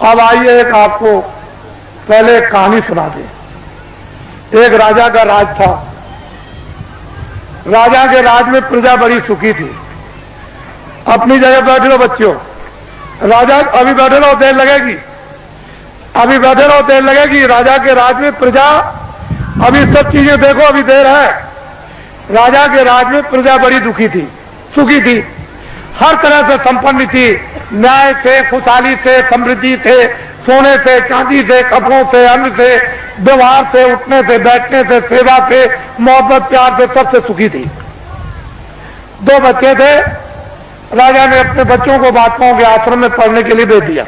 अब आइए एक आपको पहले एक कहानी सुना दें। एक राजा का राज था। राजा के राज में प्रजा बड़ी सुखी थी। अपनी जगह बैठे रहो बच्चों। राजा अभी बैठे रहो, देर लगेगी। अभी बैठे रहो, देर लगेगी। राजा के राज में प्रजा, अभी सब चीजें देखो, अभी देर है। राजा के राज में प्रजा बड़ी दुखी थी, सुखी थी, हर तरह से संपन्न थी। न्याय से, खुशहाली से, समृद्धि से, सोने से, चांदी से, कपड़ों से, अन्न से, व्यवहार से, उठने से, बैठने से, सेवा से, मोहब्बत प्यार से, सबसे सुखी थी। 2 बच्चे थे। राजा ने अपने बच्चों को महात्माओं के आश्रम में पढ़ने के लिए भेज दिया।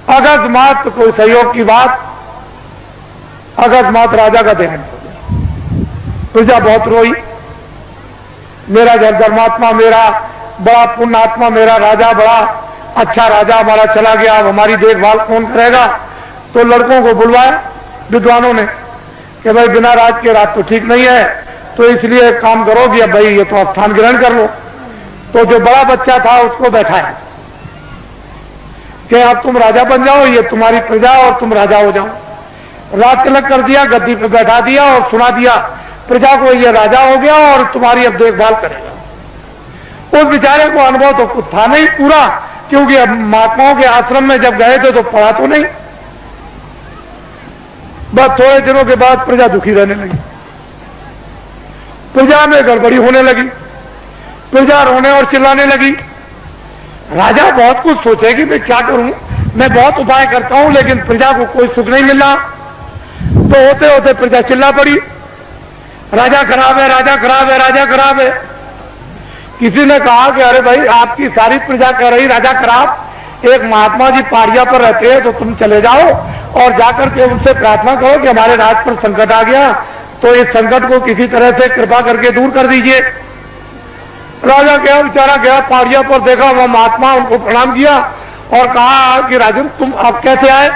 अकस्मात कोई सहयोग की बात, अकस्मात राजा का देहांत हो गया। प्रजा बहुत रोई। मेरा धर्मात्मा, मेरा बड़ा पुण्यात्मा, मेरा राजा बड़ा अच्छा राजा हमारा चला गया, अब हमारी देखभाल कौन करेगा। तो लड़कों को बुलवाया विद्वानों ने कि भाई बिना राज के राज तो ठीक नहीं है, तो इसलिए एक काम करो कि अब भाई ये तो स्थान ग्रहण कर लो। तो जो बड़ा बच्चा था उसको बैठाया कि अब तुम राजा बन जाओ, ये तुम्हारी प्रजा और तुम राजा हो जाओ। राज तिलक कर दिया, गद्दी पे बैठा दिया और सुना दिया प्रजा को ये राजा हो गया और तुम्हारी अब देखभाल करेगा। उस बेचारे को अनुभव तो कुछ था नहीं पूरा, क्योंकि अब महात्माओं के आश्रम में जब गए थे तो पढ़ा तो नहीं। बस थोड़े दिनों के बाद प्रजा दुखी रहने लगी, प्रजा में गड़बड़ी होने लगी, प्रजा रोने और चिल्लाने लगी। राजा बहुत कुछ सोचे कि मैं क्या करूं, मैं बहुत उपाय करता हूं लेकिन प्रजा को कोई सुख नहीं मिल रहा। तो होते होते प्रजा चिल्ला पड़ी, राजा खराब है, राजा खराब है, राजा खराब है। किसी ने कहा कि अरे भाई आपकी सारी प्रजा कह रही राजा खराब, एक महात्मा जी पहाड़िया पर रहते हैं, तो तुम चले जाओ और जाकर के उनसे प्रार्थना करो कि हमारे राज पर संकट आ गया, तो इस संकट को किसी तरह से कृपा करके दूर कर दीजिए। राजा गया, बेचारा गया पहाड़िया पर, देखा वह महात्मा, उनको प्रणाम किया और कहा कि राजन तुम अब कैसे आए,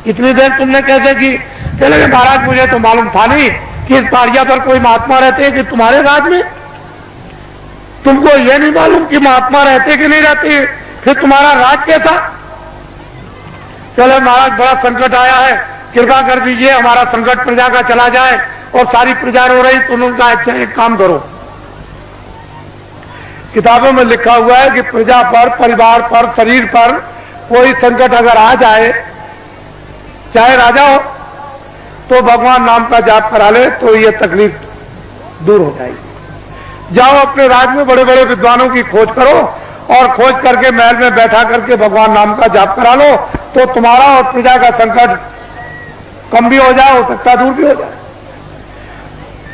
इतनी देर तुमने कैसे की। कहने लगे महाराज मुझे तो मालूम था नहीं कि इस पहाड़िया पर कोई महात्मा रहते हैं कि तुम्हारे राज में, तुमको यह नहीं मालूम कि महात्मा रहते कि नहीं रहते, फिर तुम्हारा राज कैसा। चले महाराज बड़ा संकट आया है, कृपा कर दीजिए हमारा संकट प्रजा का चला जाए। और सारी प्रजा रो रही, तो उनका अच्छा एक काम करो, किताबों में लिखा हुआ है कि प्रजा पर, परिवार पर, शरीर पर कोई संकट अगर आ जाए, चाहे राजा हो, तो भगवान नाम का जाप करा ले तो ये तकलीफ दूर हो जाएगी। जाओ अपने राज में बड़े बड़े विद्वानों की खोज करो और खोज करके महल में बैठा करके भगवान नाम का जाप करा लो, तो तुम्हारा और प्रजा का संकट कम भी हो जाए, हो सकता दूर भी हो जाए।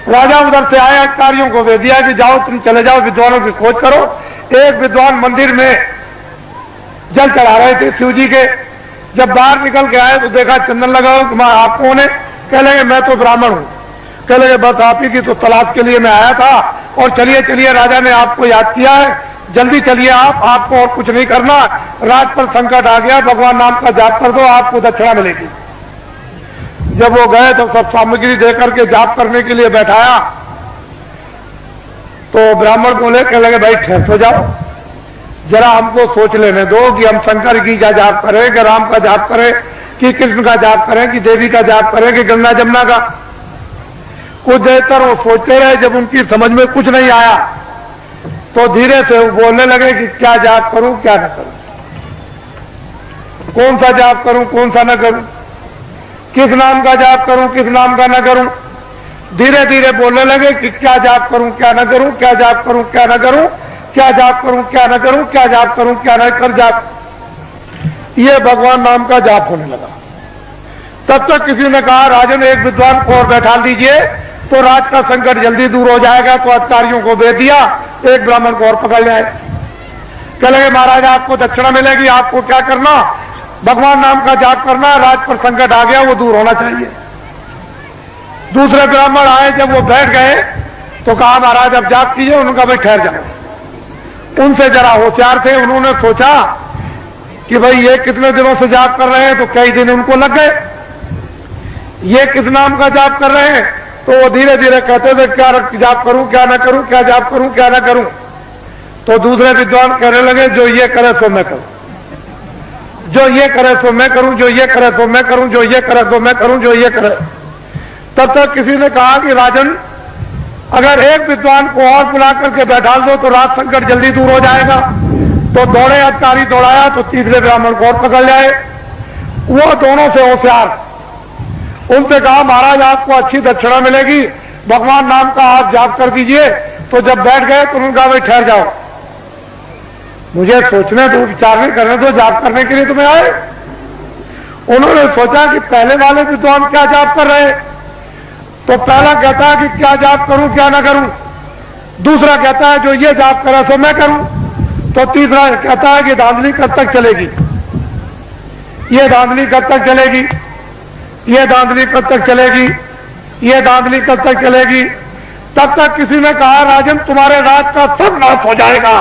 राजा उधर से आए, अधिकारियों को भेज दिया कि जाओ तुम चले जाओ विद्वानों की खोज करो। एक विद्वान मंदिर में जल चढ़ा रहे थे शिव जी के। जब बाहर निकल के आए तो देखा चंदन लगाओ, आप कौन है। कह लगे मैं तो ब्राह्मण हूं। कह लगे बस आप ही की तो तलाश के लिए मैं आया था, और चलिए चलिए राजा ने आपको याद किया है, जल्दी चलिए आप, आपको और कुछ नहीं करना, राज पर संकट आ गया, भगवान नाम का जाप कर दो, आपको दक्षिणा मिलेगी। जब वो गए तो सब सामग्री देकर के जाप करने के लिए बैठाया, तो ब्राह्मण बोले, कह लगे भाई ठहर तो जाओ, जरा हमको सोच लेने दो कि हम शंकर की क्या जाप करें, कि राम का जाप करें, कि कृष्ण का जाप करें, कि देवी का जाप करें, कि गंगा जमुना का। कुछ देर तक वो सोचते रहे। जब उनकी समझ में कुछ नहीं आया तो धीरे से वो बोलने लगे कि क्या जाप करूं क्या न करूं, कौन सा जाप करूं कौन सा न करूं, किस नाम का जाप करूं किस नाम का न करूं। धीरे धीरे बोलने लगे कि क्या जाप करूं क्या न करूं, क्या जाप करूं क्या न करूं, क्या जाप करूं क्या न करूं, क्या जाप करूं क्या न कर जाप। ये भगवान नाम का जाप होने लगा। तब तक किसी ने कहा राजन एक विद्वान को और बैठा दीजिए तो राज का संकट जल्दी दूर हो जाएगा। तो अधिकारियों को भेज दिया, एक ब्राह्मण को और पकड़ ले आए। कह लगे महाराज आपको दक्षिणा मिलेगी, आपको क्या करना, भगवान नाम का जाप करना, राज पर संकट आ गया वो दूर होना चाहिए। दूसरे ब्राह्मण आए, जब वो बैठ गए तो कहा महाराज अब जाप कीजिए। उनका भाई ठहर जाओ। उनसे जरा होशियार थे, उन्होंने सोचा कि भाई ये कितने दिनों से जाप कर रहे हैं, तो कई दिन उनको लग गए। ये किस नाम का जाप कर रहे हैं, तो वो धीरे धीरे कहते थे क्या जाप करूं क्या ना करूं, क्या जाप करूं क्या ना करूं। तो दूसरे विद्वान कहने लगे जो ये करे सो मैं करूं। जो ये करे सो मैं करूं, जो ये करे सो मैं करूं, जो ये करे सो मैं करूं, जो ये करे। तब तक किसी ने कहा कि राजन, अगर एक विद्वान को और बुला करके बैठा दो तो राज संकट जल्दी दूर हो जाएगा। तो दौड़े अधिकारी, दौड़ाया तो तीसरे ब्राह्मण को और पकड़ जाए। वो दोनों से होशियार, उनसे कहा महाराज आपको अच्छी दक्षिणा मिलेगी, भगवान नाम का आप जाप कर दीजिए। तो जब बैठ गए तो उन्होंने कहा भाई ठहर जाओ, मुझे सोचने दो, विचारने करने दो, जाप करने के लिए तुम्हें आए। उन्होंने सोचा कि पहले वाले विद्वान क्या जाप कर रहे। तो पहला कहता है कि क्या जाप करूं क्या ना करूं, दूसरा कहता है जो ये जाप करा सो मैं करूं, तो तीसरा कहता है कि धांधली कब तक चलेगी, ये धांधली कब तक चलेगी, ये धांधली कब तक चलेगी, ये धांधली कब तक चलेगी। तब तक किसी ने कहा राजन तुम्हारे राज का सब नाश हो जाएगा।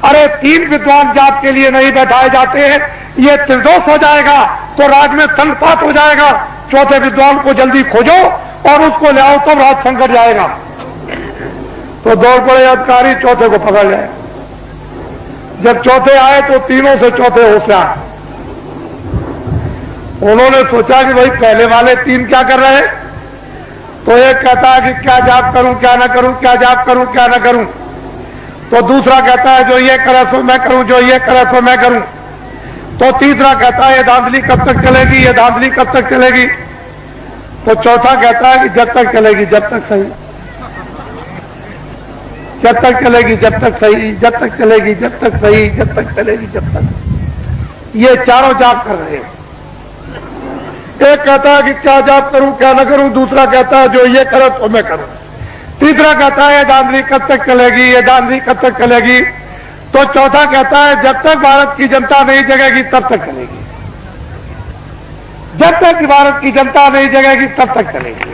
अरे 3 विद्वान जाप के लिए नहीं बैठाए जाते हैं, ये त्रिदोष हो जाएगा तो राज में संपात हो जाएगा। चौथे विद्वान को जल्दी खोजो और उसको ले आओ, तब राज संकट जाएगा। तो दौड़ पड़े अधिकारी, चौथे को पकड़ लिया। जब चौथे आए तो तीनों से चौथे होशियार। उन्होंने सोचा कि भाई पहले वाले 3 क्या कर रहे हैं। तो एक कहता है कि क्या जाप करूं क्या ना करूं, क्या जाप करूं क्या ना करूं। तो दूसरा कहता है जो ये करे सो मैं करूं, जो ये करे सो मैं करूं। तो तीसरा कहता है ये धांधली कब तक चलेगी, ये धांधली कब तक चलेगी। तो चौथा कहता है कि जब तक चलेगी जब तक सही, जब तक चलेगी जब तक सही, जब तक चलेगी जब तक सही, जब तक चलेगी जब तक। ये चारों जाप कर रहे हैं। एक कहता है कि क्या जाप करूं क्या ना करूं, दूसरा कहता है जो ये करे तो मैं करूं, तीसरा कहता है ये धांधली कब तक चलेगी, ये धांधली कब तक चलेगी। तो चौथा कहता है जब तक भारत की जनता नहीं जगेगी तब तक चलेगी, जब तक भारत की जनता नहीं जगेगी तब तक चलेगी,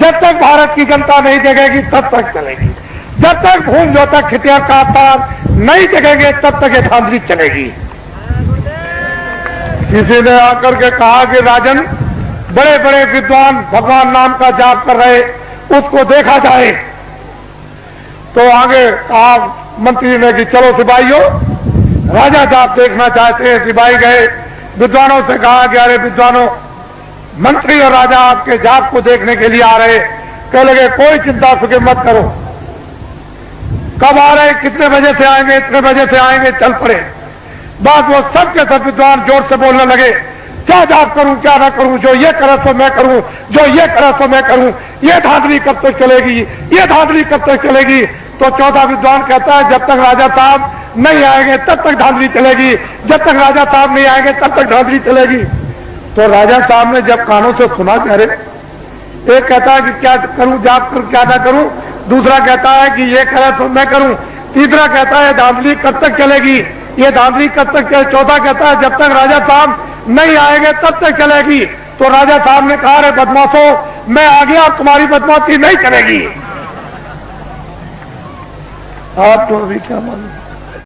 जब तक भारत की जनता नहीं जगेगी तब तक चलेगी, जब तक भूम जो तक खितिया का तार नहीं जगेंगे तब तक ये धांधली चलेगी। किसी ने आकर के कहा कि राजन बड़े बड़े विद्वान भगवान नाम का जाप कर रहे, उसको देखा जाए। तो आगे कहा मंत्री ने कि चलो सिपाहियों, राजा जाप देखना चाहते हैं। सिपाही गए, विद्वानों से कहा कि अरे विद्वानों, मंत्री और राजा आपके जाप को देखने के लिए आ रहे। कह लगे कोई चिंता फिक्र मत करो, कब आ रहे, कितने बजे से आएंगे, इतने बजे से आएंगे, चल पड़े। बात वो सब के सब विद्वान जोर से बोलने लगे, क्या जाप करूं क्या ना करूं, जो ये करे तो मैं करूं, जो ये करे तो मैं करूं, ये धांधली कब तक चलेगी, ये धांधली कब तक चलेगी। तो चौथा विद्वान कहता है जब तक राजा साहब नहीं आएंगे तब तक धांधली चलेगी, जब तक राजा साहब नहीं आएंगे तब तक धांधली चलेगी। तो राजा साहब ने जब कानों से सुना कि अरे, एक कहता है कि क्या करूं जाप करूं क्या ना करूं, दूसरा कहता है कि ये करे तो मैं करूं, तीसरा कहता है धांधली कब तक चलेगी, ये धांधली कब तक चले, चौथा कहता है जब तक राजा साहब नहीं आएंगे तब तक चलेगी। तो राजा साहब ने कहा, अरे बदमाशों, मैं आ गया, तुम्हारी बदमाशी नहीं चलेगी। आप तो अभी क्या मालूम।